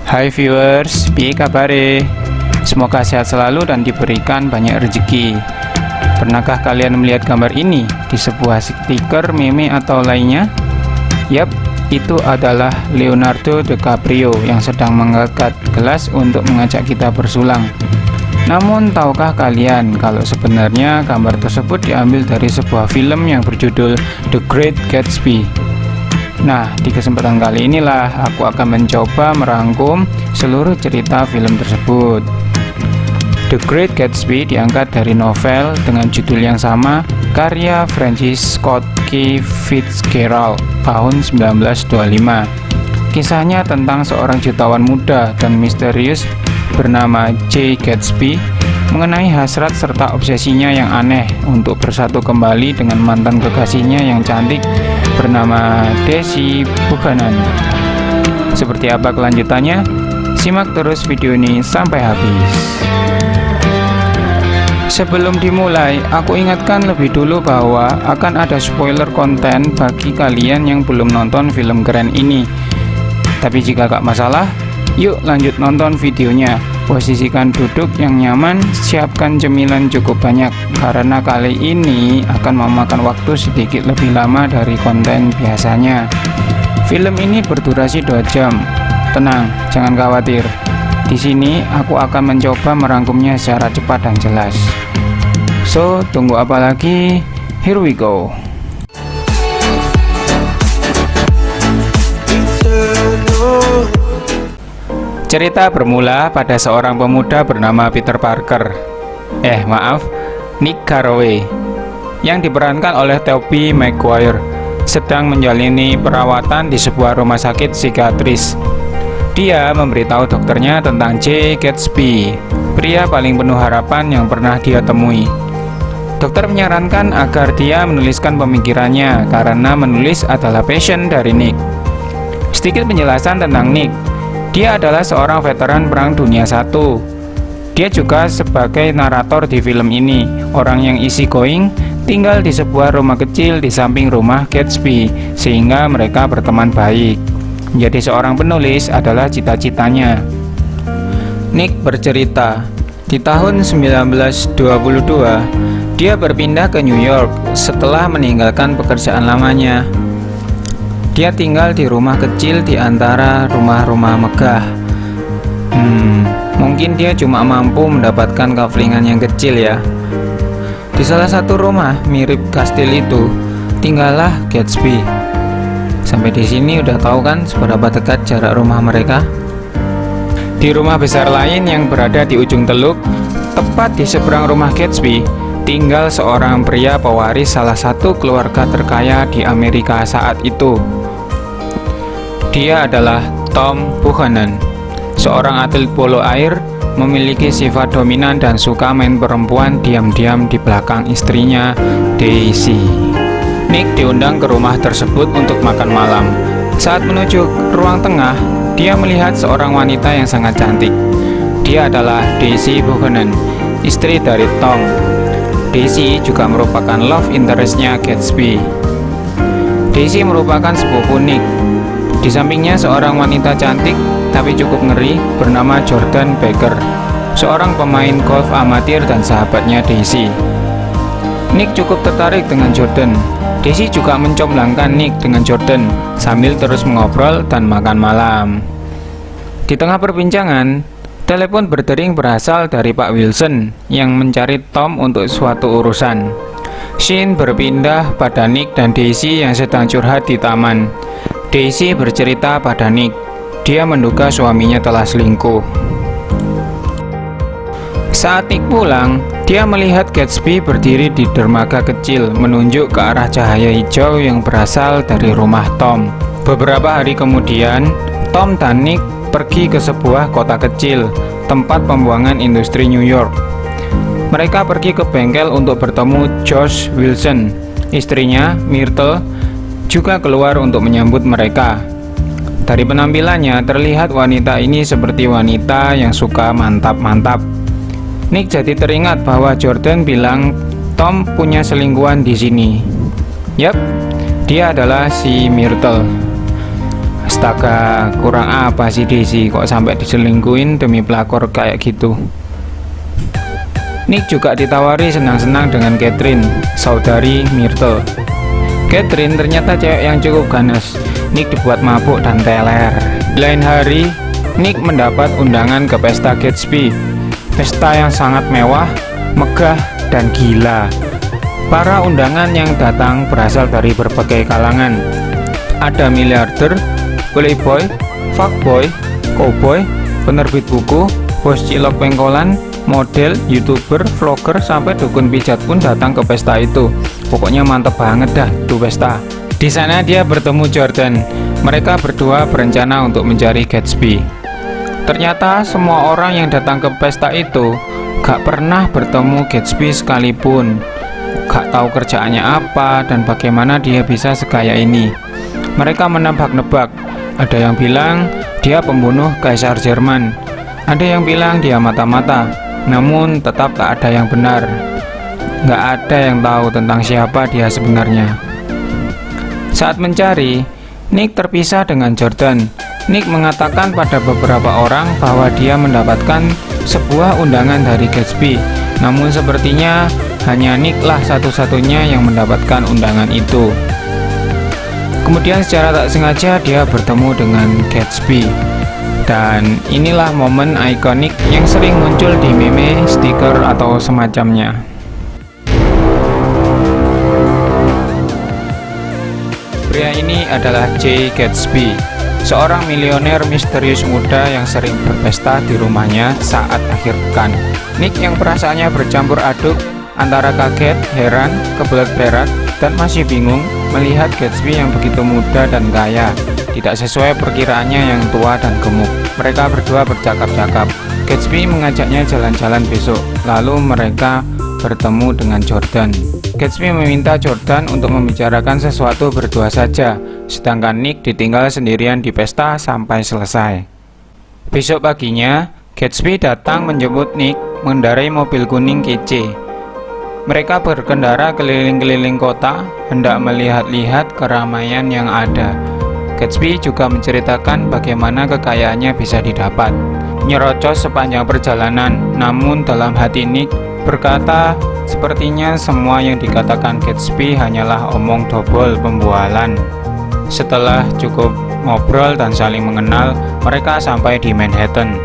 Hai viewers, piye kabare? Semoga sehat selalu dan diberikan banyak rezeki. Pernahkah kalian melihat gambar ini di sebuah stiker, meme atau lainnya? Yap, itu adalah Leonardo DiCaprio yang sedang mengangkat gelas untuk mengajak kita bersulang. Namun tahukah kalian kalau sebenarnya gambar tersebut diambil dari sebuah film yang berjudul The Great Gatsby? Nah, di kesempatan kali inilah aku akan mencoba merangkum seluruh cerita film tersebut. The Great Gatsby diangkat dari novel dengan judul yang sama karya Francis Scott Key Fitzgerald tahun 1925. Kisahnya tentang seorang jutawan muda dan misterius bernama J. Gatsby mengenai hasrat serta obsesinya yang aneh untuk bersatu kembali dengan mantan kekasihnya yang cantik bernama Daisy Buchanan. Seperti apa kelanjutannya? Simak terus video ini sampai habis. Sebelum dimulai, aku ingatkan lebih dulu bahwa akan ada spoiler konten bagi kalian yang belum nonton film keren ini. Tapi jika gak masalah, yuk lanjut nonton videonya. Posisikan duduk yang nyaman, siapkan cemilan cukup banyak karena kali ini akan memakan waktu sedikit lebih lama dari konten biasanya. Film ini berdurasi 2 jam. Tenang, jangan khawatir. Di sini aku akan mencoba merangkumnya secara cepat dan jelas. So, tunggu apa lagi? Here we go. Cerita bermula pada seorang pemuda bernama Peter Parker. Nick Carraway, yang diperankan oleh Tobey Maguire, sedang menjalani perawatan di sebuah rumah sakit psikiatris. Dia memberitahu dokternya tentang J. Gatsby, pria paling penuh harapan yang pernah dia temui. Dokter menyarankan agar dia menuliskan pemikirannya karena menulis adalah passion dari Nick. Sedikit penjelasan tentang Nick. Dia adalah seorang veteran Perang Dunia I. Dia juga sebagai narator di film ini, orang yang easy going, tinggal di sebuah rumah kecil di samping rumah Gatsby, sehingga mereka berteman baik. Menjadi seorang penulis adalah cita-citanya. Nick bercerita, di tahun 1922, dia berpindah ke New York setelah meninggalkan pekerjaan lamanya. Dia tinggal di rumah kecil di antara rumah-rumah megah. Mungkin dia cuma mampu mendapatkan kaflingan yang kecil ya. Di salah satu rumah mirip kastil itu, tinggallah Gatsby. Sampai di sini udah tahu kan seberapa dekat jarak rumah mereka? Di rumah besar lain yang berada di ujung teluk, tepat di seberang rumah Gatsby, tinggal seorang pria pewaris salah satu keluarga terkaya di Amerika saat itu. Dia adalah Tom Buchanan, seorang atlet polo air, memiliki sifat dominan dan suka main perempuan diam-diam di belakang istrinya, Daisy. Nick diundang ke rumah tersebut untuk makan malam. Saat menuju ruang tengah, dia melihat seorang wanita yang sangat cantik. Dia adalah Daisy Buchanan, istri dari Tom. Daisy juga merupakan love interest-nya Gatsby. Daisy merupakan sepupu Nick. Di sampingnya seorang wanita cantik tapi cukup ngeri bernama Jordan Baker, seorang pemain golf amatir dan sahabatnya Daisy. Nick cukup tertarik dengan Jordan. Daisy juga mencomblangkan Nick dengan Jordan sambil terus mengobrol dan makan malam. Di tengah perbincangan, telepon berdering berasal dari Pak Wilson yang mencari Tom untuk suatu urusan. Scene berpindah pada Nick dan Daisy yang sedang curhat di taman. Daisy bercerita pada Nick, dia menduga suaminya telah selingkuh. Saat Nick pulang, dia melihat Gatsby berdiri di dermaga kecil menunjuk ke arah cahaya hijau yang berasal dari rumah Tom. Beberapa hari kemudian, Tom dan Nick pergi ke sebuah kota kecil, tempat pembuangan industri New York. Mereka pergi ke bengkel untuk bertemu Josh Wilson. Istrinya, Myrtle, juga keluar untuk menyambut mereka. Dari penampilannya terlihat wanita ini seperti wanita yang suka mantap-mantap. Nick jadi teringat bahwa Jordan bilang Tom punya selingkuhan di sini. Yap, dia adalah si Myrtle. Astaga, kurang apa sih Daisy kok sampai diselingkuin demi pelakor kayak gitu. Nick juga ditawari senang-senang dengan Catherine, saudari Myrtle. Catherine ternyata cewek yang cukup ganas. Nick dibuat mabuk dan teler. Lain hari, Nick mendapat undangan ke pesta Gatsby. Pesta yang sangat mewah, megah, dan gila. Para undangan yang datang berasal dari berbagai kalangan. Ada miliarder, playboy, fuckboy, cowboy, penerbit buku, bos cilok pengkolan, model, youtuber, vlogger, sampai dukun pijat pun datang ke pesta itu. Pokoknya mantep banget dah tuh pesta. Di sana dia bertemu Jordan. Mereka berdua berencana untuk mencari Gatsby. Ternyata semua orang yang datang ke pesta itu gak pernah bertemu Gatsby sekalipun. Gak tahu kerjaannya apa dan bagaimana dia bisa sekaya ini. Mereka menebak-nebak. Ada yang bilang dia pembunuh Kaisar Jerman. Ada yang bilang dia mata-mata. Namun tetap tak ada yang benar. Gak ada yang tahu tentang siapa dia sebenarnya. Saat mencari, Nick terpisah dengan Jordan. Nick mengatakan pada beberapa orang bahwa dia mendapatkan sebuah undangan dari Gatsby. Namun sepertinya hanya Nick lah satu-satunya yang mendapatkan undangan itu. Kemudian secara tak sengaja dia bertemu dengan Gatsby. Dan inilah momen ikonik yang sering muncul di meme, stiker, atau semacamnya. Pria ini adalah Jay Gatsby, seorang milioner misterius muda yang sering berpesta di rumahnya saat akhir pekan. Nick yang perasaannya bercampur aduk antara kaget, heran, kebelet berat, dan masih bingung melihat Gatsby yang begitu muda dan kaya. Tidak sesuai perkiraannya yang tua dan gemuk. Mereka berdua bercakap-cakap. Gatsby mengajaknya jalan-jalan besok. Lalu mereka bertemu dengan Jordan. Gatsby meminta Jordan untuk membicarakan sesuatu berdua saja, sedangkan Nick ditinggal sendirian di pesta sampai selesai. Besok paginya, Gatsby datang menjemput Nick mengendarai mobil kuning kece. Mereka berkendara keliling-keliling kota, hendak melihat-lihat keramaian yang ada. Gatsby juga menceritakan bagaimana kekayaannya bisa didapat. Nyerocos sepanjang perjalanan, namun dalam hati Nick berkata, sepertinya semua yang dikatakan Gatsby hanyalah omong dobol pembualan. Setelah cukup ngobrol dan saling mengenal, mereka sampai di Manhattan.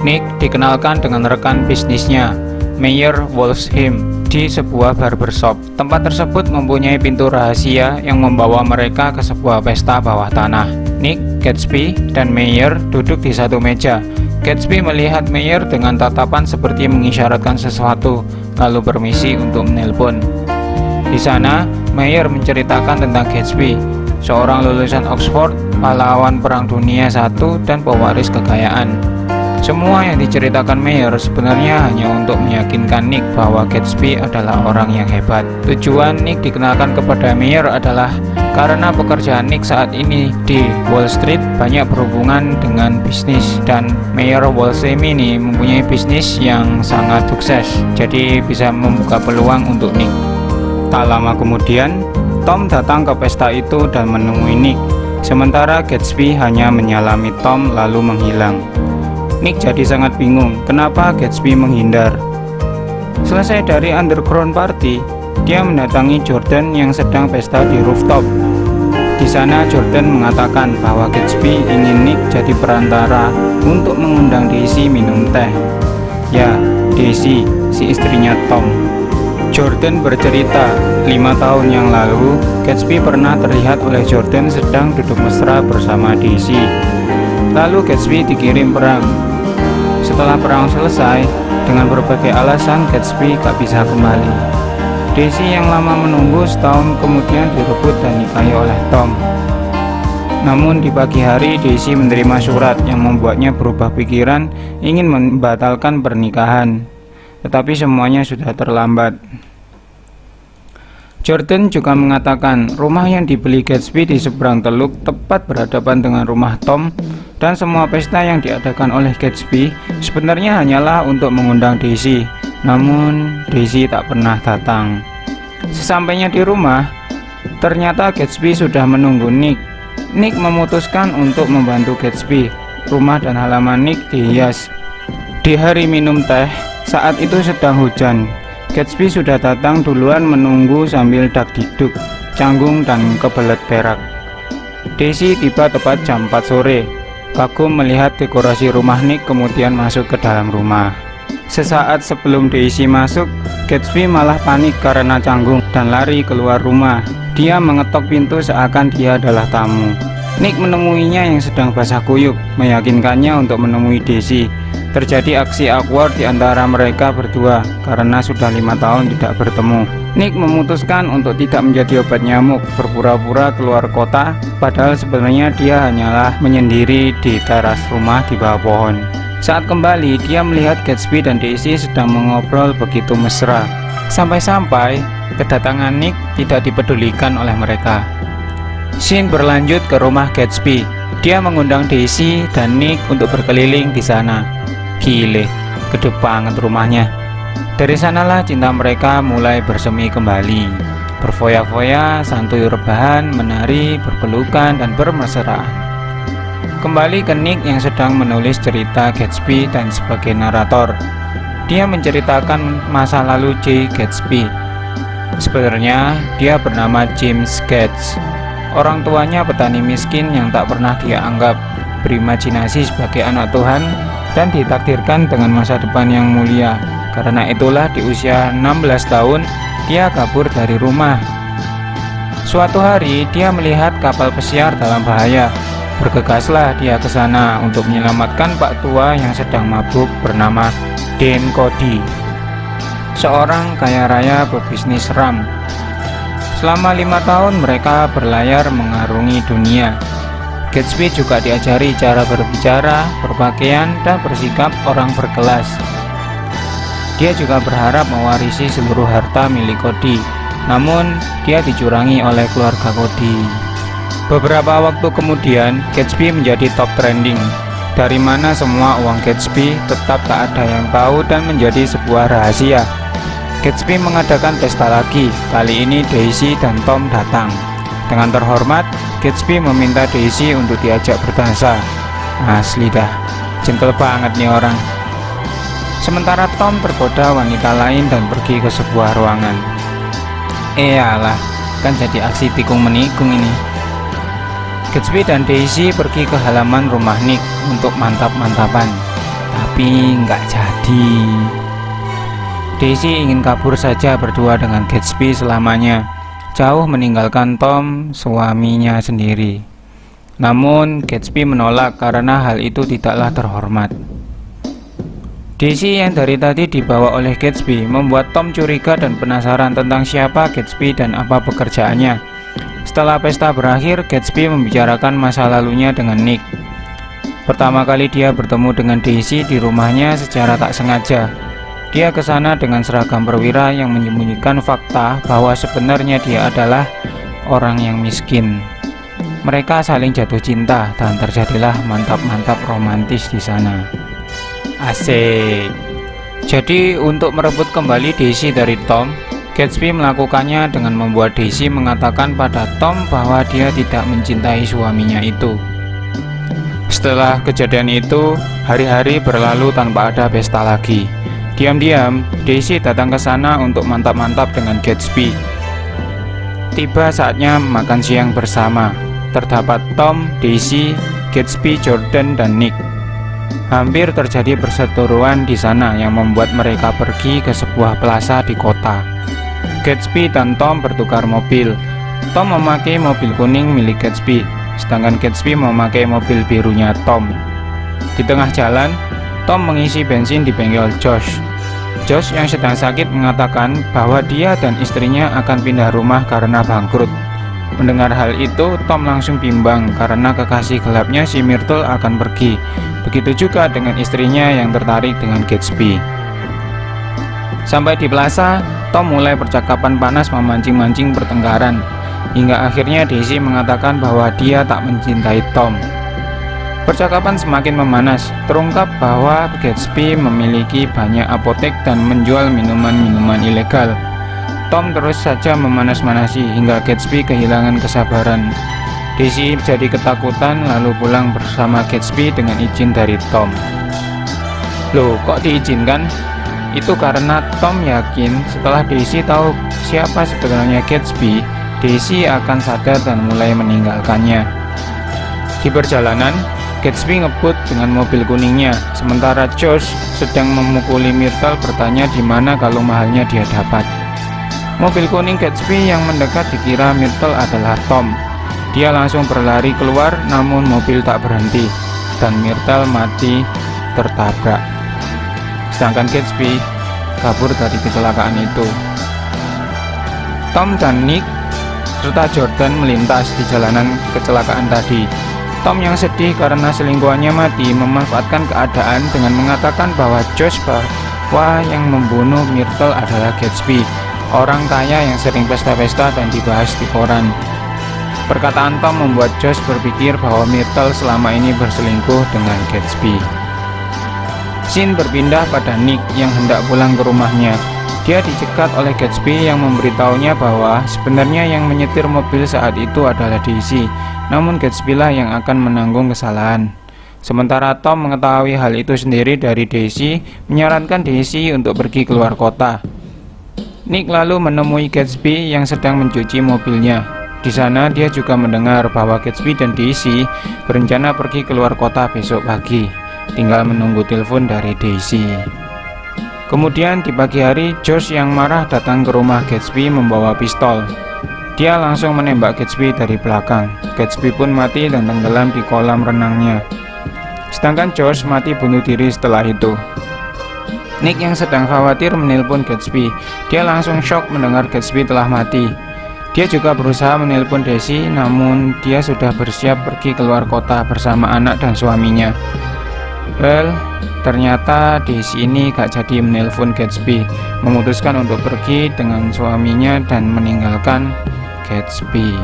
Nick dikenalkan dengan rekan bisnisnya, Meyer Wolfsheim, di sebuah barbershop. Tempat tersebut mempunyai pintu rahasia yang membawa mereka ke sebuah pesta bawah tanah. Nick, Gatsby, dan Meyer duduk di satu meja. Gatsby melihat Meyer dengan tatapan seperti mengisyaratkan sesuatu, lalu permisi untuk menelpon. Di sana, Meyer menceritakan tentang Gatsby, seorang lulusan Oxford, pahlawan Perang Dunia I, dan pewaris kekayaan. Semua yang diceritakan Meyer sebenarnya hanya untuk meyakinkan Nick bahwa Gatsby adalah orang yang hebat. Tujuan Nick dikenalkan kepada Meyer adalah karena pekerjaan Nick saat ini di Wall Street banyak berhubungan dengan bisnis, dan Meyer Wolfsheim ini mempunyai bisnis yang sangat sukses, jadi bisa membuka peluang untuk Nick. Tak lama kemudian, Tom datang ke pesta itu dan menemui Nick, sementara Gatsby hanya menyalami Tom lalu menghilang. Nick jadi sangat bingung kenapa Gatsby menghindar. Selesai dari underground party, dia mendatangi Jordan yang sedang pesta di rooftop. Di sana Jordan mengatakan bahwa Gatsby ingin Nick jadi perantara untuk mengundang Daisy minum teh. Ya, Daisy, si istrinya Tom. Jordan bercerita, 5 tahun yang lalu Gatsby pernah terlihat oleh Jordan sedang duduk mesra bersama Daisy. Lalu Gatsby dikirim perang. Setelah perang selesai, dengan berbagai alasan Gatsby gak bisa kembali. Daisy yang lama menunggu setahun kemudian direbut dan nikahi oleh Tom. Namun di pagi hari Daisy menerima surat yang membuatnya berubah pikiran ingin membatalkan pernikahan. Tetapi semuanya sudah terlambat. Jordan juga mengatakan rumah yang dibeli Gatsby di seberang teluk tepat berhadapan dengan rumah Tom, dan semua pesta yang diadakan oleh Gatsby sebenarnya hanyalah untuk mengundang Daisy. Namun Daisy tak pernah datang. Sesampainya di rumah, ternyata Gatsby sudah menunggu Nick. Nick memutuskan untuk membantu Gatsby. Rumah dan halaman Nick dihias. Di hari minum teh, saat itu sedang hujan. Gatsby sudah datang duluan menunggu sambil dakdikduk, canggung dan kebelet perak. Daisy tiba tepat jam 4 sore. Kagum melihat dekorasi rumah Nick kemudian masuk ke dalam rumah. Sesaat sebelum Daisy masuk, Gatsby malah panik karena canggung dan lari keluar rumah. Dia mengetok pintu seakan dia adalah tamu. Nick menemuinya yang sedang basah kuyup, meyakinkannya untuk menemui Daisy. Terjadi aksi awkward di antara mereka berdua karena sudah 5 tahun tidak bertemu. Nick memutuskan untuk tidak menjadi obat nyamuk, berpura-pura keluar kota, padahal sebenarnya dia hanyalah menyendiri di teras rumah di bawah pohon. Saat kembali, dia melihat Gatsby dan Daisy sedang mengobrol begitu mesra. Sampai-sampai kedatangan Nick tidak dipedulikan oleh mereka. Scene berlanjut ke rumah Gatsby. Dia mengundang Daisy dan Nick untuk berkeliling di sana. Gile, gede banget rumahnya. Dari sanalah cinta mereka mulai bersemi kembali. Berfoya-foya, santuy rebahan, menari, berpelukan, dan bermesraan. Kembali ke Nick yang sedang menulis cerita Gatsby dan sebagai narator. Dia menceritakan masa lalu J. Gatsby. Sebenarnya dia bernama James Gates. Orang tuanya petani miskin yang tak pernah dia anggap, berimajinasi sebagai anak Tuhan dan ditakdirkan dengan masa depan yang mulia. Karena itulah di usia 16 tahun dia kabur dari rumah. Suatu hari dia melihat kapal pesiar dalam bahaya. Bergegaslah dia ke sana untuk menyelamatkan Pak Tua yang sedang mabuk bernama Dan Cody, seorang kaya raya berbisnis ram. Selama 5 tahun mereka berlayar mengarungi dunia. Gatsby juga diajari cara berbicara, berpakaian, dan bersikap orang berkelas. Dia juga berharap mewarisi seluruh harta milik Cody, namun dia dicurangi oleh keluarga Cody. Beberapa waktu kemudian, Gatsby menjadi top trending, dari mana semua uang Gatsby tetap tak ada yang tahu dan menjadi sebuah rahasia. Gatsby mengadakan pesta lagi. Kali ini Daisy dan Tom datang. Dengan terhormat, Gatsby meminta Daisy untuk diajak berdansa. Asli dah, gentle banget nih orang. Sementara Tom tergoda wanita lain dan pergi ke sebuah ruangan. Iyalah, kan jadi aksi tikung menikung ini. Gatsby dan Daisy pergi ke halaman rumah Nick untuk mantap-mantapan, tapi nggak jadi. Daisy ingin kabur saja berdua dengan Gatsby selamanya, jauh meninggalkan Tom, suaminya sendiri. Namun Gatsby menolak karena hal itu tidaklah terhormat. Daisy yang dari tadi dibawa oleh Gatsby membuat Tom curiga dan penasaran tentang siapa Gatsby dan apa pekerjaannya. Setelah pesta berakhir, Gatsby membicarakan masa lalunya dengan Nick. Pertama kali dia bertemu dengan Daisy di rumahnya secara tak sengaja. Dia ke sana dengan seragam perwira yang menyembunyikan fakta bahwa sebenarnya dia adalah orang yang miskin. Mereka saling jatuh cinta dan terjadilah mantap-mantap romantis di sana. Asik. Jadi untuk merebut kembali Daisy dari Tom, Gatsby melakukannya dengan membuat Daisy mengatakan pada Tom bahwa dia tidak mencintai suaminya itu. Setelah kejadian itu, hari-hari berlalu tanpa ada pesta lagi. Diam-diam, Daisy datang ke sana untuk mantap-mantap dengan Gatsby. Tiba saatnya makan siang bersama. Terdapat Tom, Daisy, Gatsby, Jordan, dan Nick. Hampir terjadi perseteruan di sana yang membuat mereka pergi ke sebuah plaza di kota. Gatsby dan Tom bertukar mobil. Tom memakai mobil kuning milik Gatsby, sedangkan Gatsby memakai mobil birunya Tom. Di tengah jalan, Tom mengisi bensin di bengkel Josh. Josh yang sedang sakit mengatakan bahwa dia dan istrinya akan pindah rumah karena bangkrut. Mendengar hal itu, Tom langsung bimbang karena kekasih gelapnya si Myrtle akan pergi. Begitu juga dengan istrinya yang tertarik dengan Gatsby. Sampai di plaza, Tom mulai percakapan panas memancing-mancing pertengkaran, hingga akhirnya Daisy mengatakan bahwa dia tak mencintai Tom. Percakapan semakin memanas, terungkap bahwa Gatsby memiliki banyak apotek dan menjual minuman-minuman ilegal. Tom terus saja memanas-manasi hingga Gatsby kehilangan kesabaran. Daisy jadi ketakutan lalu pulang bersama Gatsby dengan izin dari Tom. Loh, kok diizinkan? Itu karena Tom yakin setelah Daisy tahu siapa sebenarnya Gatsby, Daisy akan sadar dan mulai meninggalkannya. Di perjalanan, Gatsby ngebut dengan mobil kuningnya, sementara Josh sedang memukuli Myrtle bertanya di mana kalung mahalnya dia dapat. Mobil kuning Gatsby yang mendekat dikira Myrtle adalah Tom. Dia langsung berlari keluar, namun mobil tak berhenti dan Myrtle mati tertabrak. Sedangkan Gatsby kabur dari kecelakaan itu. Tom dan Nick serta Jordan melintas di jalanan kecelakaan tadi. Tom yang sedih karena selingkuhannya mati memanfaatkan keadaan dengan mengatakan bahwa Josh bahwa yang membunuh Myrtle adalah Gatsby, orang kaya yang sering pesta-pesta dan dibahas di koran. Perkataan Tom membuat Josh berpikir bahwa Myrtle selama ini berselingkuh dengan Gatsby. Scene berpindah pada Nick yang hendak pulang ke rumahnya. Dia dicegat oleh Gatsby yang memberitahunya bahwa sebenarnya yang menyetir mobil saat itu adalah Daisy, namun Gatsby lah yang akan menanggung kesalahan. Sementara Tom mengetahui hal itu sendiri dari Daisy, menyarankan Daisy untuk pergi keluar kota. Nick lalu menemui Gatsby yang sedang mencuci mobilnya. Di sana dia juga mendengar bahwa Gatsby dan Daisy berencana pergi keluar kota besok pagi. Tinggal menunggu telepon dari Daisy. Kemudian di pagi hari, Josh yang marah datang ke rumah Gatsby membawa pistol. Dia langsung menembak Gatsby dari belakang. Gatsby pun mati dan tenggelam di kolam renangnya. Sedangkan Josh mati bunuh diri setelah itu. Nick yang sedang khawatir menelpon Gatsby. Dia langsung shock mendengar Gatsby telah mati. Dia juga berusaha menelpon Daisy, namun dia sudah bersiap pergi keluar kota bersama anak dan suaminya. Well, ternyata Daisy ini gak jadi menelpon Gatsby, memutuskan untuk pergi dengan suaminya dan meninggalkan Gatsby.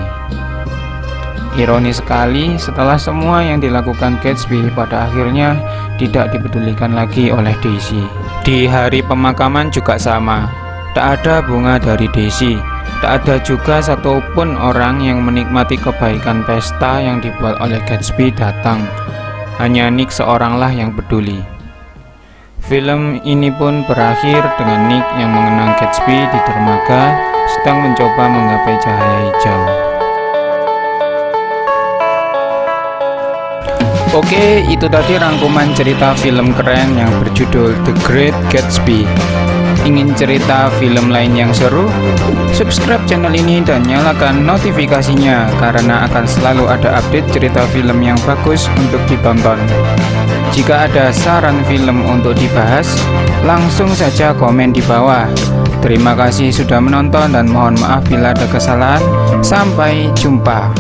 Ironis sekali, setelah semua yang dilakukan Gatsby, pada akhirnya tidak dipedulikan lagi oleh Daisy. Di hari pemakaman juga sama, tak ada bunga dari Daisy. Tak ada juga satupun orang yang menikmati kebaikan pesta yang dibuat oleh Gatsby datang. Hanya Nick seoranglah yang peduli. Film ini pun berakhir dengan Nick yang mengenang Gatsby di dermaga sedang mencoba menggapai cahaya hijau. Oke, itu tadi rangkuman cerita film keren yang berjudul The Great Gatsby. Ingin cerita film lain yang seru? Subscribe channel ini dan nyalakan notifikasinya karena akan selalu ada update cerita film yang bagus untuk ditonton. Jika ada saran film untuk dibahas, langsung saja komen di bawah. Terima kasih sudah menonton dan mohon maaf bila ada kesalahan. Sampai jumpa.